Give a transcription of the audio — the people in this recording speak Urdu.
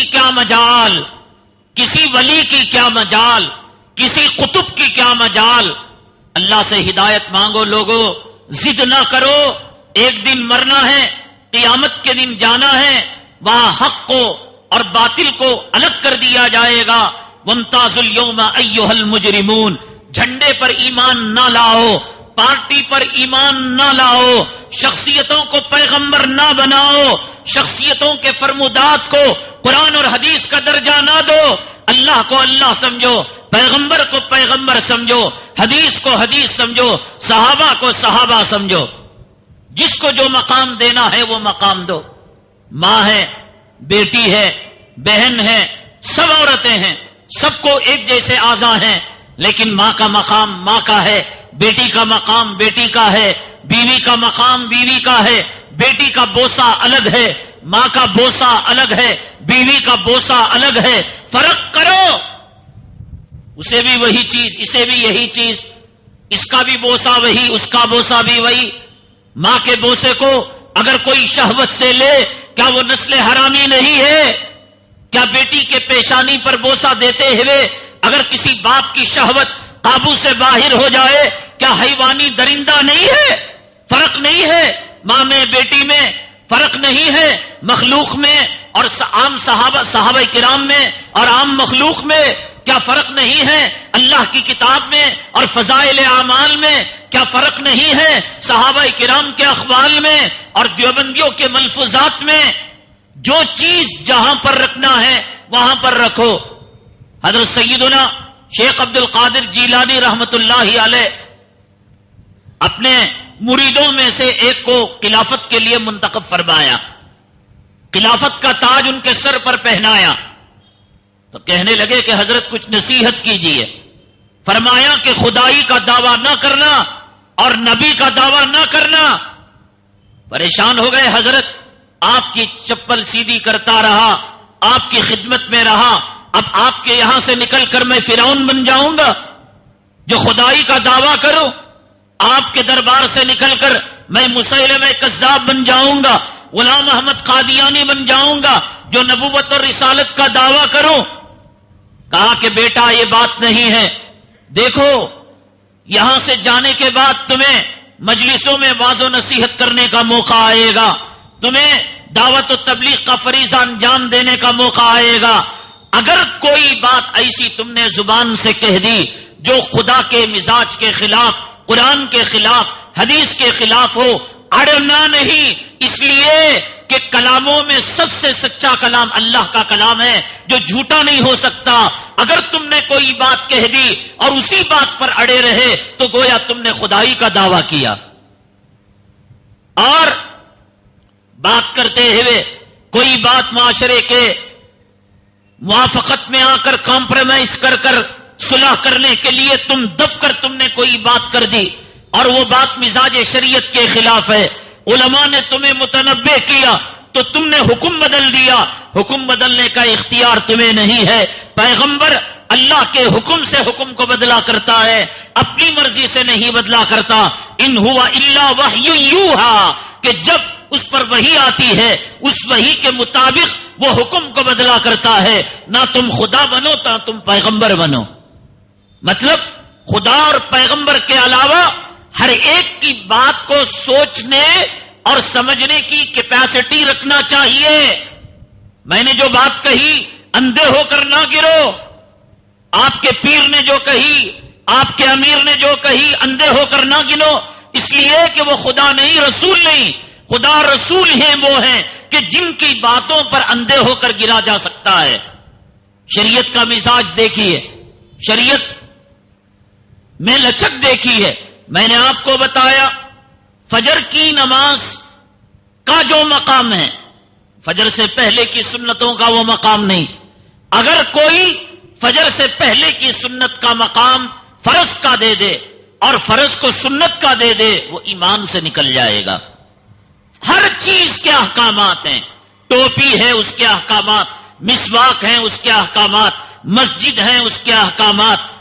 کیا مجال، کسی ولی کی کیا مجال، کسی قطب کی کیا مجال. اللہ سے ہدایت مانگو لوگو، ضد نہ کرو. ایک دن مرنا ہے، قیامت کے دن جانا ہے، وہاں حق کو اور باطل کو الگ کر دیا جائے گا. وامتازوا اليوم ایھا المجرمون. جھنڈے پر ایمان نہ لاؤ، پارٹی پر ایمان نہ لاؤ، شخصیتوں کو پیغمبر نہ بناؤ، شخصیتوں کے فرمودات کو قرآن اور حدیث کا درجہ نہ دو. اللہ کو اللہ سمجھو، پیغمبر کو پیغمبر سمجھو، حدیث کو حدیث سمجھو، صحابہ کو صحابہ سمجھو. جس کو جو مقام دینا ہے وہ مقام دو. ماں ہے، بیٹی ہے، بہن ہے، سب عورتیں ہیں، سب کو ایک جیسے اعضاء ہیں، لیکن ماں کا مقام ماں کا ہے، بیٹی کا مقام بیٹی کا ہے، بیوی کا مقام بیوی کا ہے. بیٹی کا بوسہ الگ ہے، ماں کا بوسہ الگ ہے، بیوی کا بوسہ الگ ہے. فرق کرو. اسے بھی وہی چیز، اسے بھی یہی چیز، اس کا بھی بوسہ وہی، اس کا بوسہ بھی وہی. ماں کے بوسے کو اگر کوئی شہوت سے لے، کیا وہ نسل حرامی نہیں ہے؟ کیا بیٹی کے پیشانی پر بوسہ دیتے ہوئے اگر کسی باپ کی شہوت قابو سے باہر ہو جائے، کیا حیوانی درندہ نہیں ہے؟ فرق نہیں ہے. ماں میں بیٹی میں فرق نہیں ہے، مخلوق میں اور عام صحابہ کرام میں اور عام مخلوق میں کیا فرق نہیں ہے؟ اللہ کی کتاب میں اور فضائل اعمال میں کیا فرق نہیں ہے؟ صحابہ کرام کے اقوال میں اور دیوبندیوں کے ملفوظات میں. جو چیز جہاں پر رکھنا ہے وہاں پر رکھو. حضرت سیدنا شیخ عبد القادر جیلانی رحمت اللہ علیہ اپنے مریدوں میں سے ایک کو خلافت کے لیے منتخب فرمایا، خلافت کا تاج ان کے سر پر پہنایا. تو کہنے لگے کہ حضرت کچھ نصیحت کیجیے. فرمایا کہ خدائی کا دعویٰ نہ کرنا اور نبی کا دعویٰ نہ کرنا. پریشان ہو گئے حضرت. آپ کی چپل سیدھی کرتا رہا، آپ کی خدمت میں رہا، اب آپ کے یہاں سے نکل کر میں فرعون بن جاؤں گا جو خدائی کا دعویٰ کروں؟ آپ کے دربار سے نکل کر میں مسیلمہ کذاب بن جاؤں گا، غلام احمد قادیانی بن جاؤں گا جو نبوت اور رسالت کا دعویٰ کروں؟ کہا کہ بیٹا یہ بات نہیں ہے. دیکھو یہاں سے جانے کے بعد تمہیں مجلسوں میں واعظ و نصیحت کرنے کا موقع آئے گا، تمہیں دعوت و تبلیغ کا فریضہ انجام دینے کا موقع آئے گا. اگر کوئی بات ایسی تم نے زبان سے کہہ دی جو خدا کے مزاج کے خلاف، قرآن کے خلاف، حدیث کے خلاف ہو، اڑنا نہیں. اس لیے کہ کلاموں میں سب سے سچا کلام اللہ کا کلام ہے جو جھوٹا نہیں ہو سکتا. اگر تم نے کوئی بات کہہ دی اور اسی بات پر اڑے رہے تو گویا تم نے خدائی کا دعویٰ کیا. اور بات کرتے ہوئے کوئی بات معاشرے کے موافقت میں آ کر کمپرومائز کر کر صلح کرنے کے لیے تم دب کر تم نے کوئی بات کر دی اور وہ بات مزاج شریعت کے خلاف ہے، علماء نے تمہیں متنبہ کیا تو تم نے حکم بدل دیا. حکم بدلنے کا اختیار تمہیں نہیں ہے. پیغمبر اللہ کے حکم سے حکم کو بدلا کرتا ہے، اپنی مرضی سے نہیں بدلا کرتا. ان ہوا الا وحی یوحا، کہ جب اس پر وحی آتی ہے اس وحی کے مطابق وہ حکم کو بدلا کرتا ہے. نہ تم خدا بنو نہ تم پیغمبر بنو. مطلب خدا اور پیغمبر کے علاوہ ہر ایک کی بات کو سوچنے اور سمجھنے کی کیپیسٹی رکھنا چاہیے. میں نے جو بات کہی اندھے ہو کر نہ گرو. آپ کے پیر نے جو کہی، آپ کے امیر نے جو کہی اندھے ہو کر نہ گنو، اس لیے کہ وہ خدا نہیں، رسول نہیں. خدا رسول ہیں وہ ہیں کہ جن کی باتوں پر اندھے ہو کر گرا جا سکتا ہے. شریعت کا مزاج دیکھیے، شریعت میں لچک دیکھی ہے. میں نے آپ کو بتایا فجر کی نماز کا جو مقام ہے، فجر سے پہلے کی سنتوں کا وہ مقام نہیں. اگر کوئی فجر سے پہلے کی سنت کا مقام فرض کا دے دے اور فرض کو سنت کا دے دے، وہ ایمان سے نکل جائے گا. ہر چیز کے احکامات ہیں. ٹوپی ہے اس کے احکامات، مسواک ہیں اس کے احکامات، مسجد ہیں اس کے احکامات،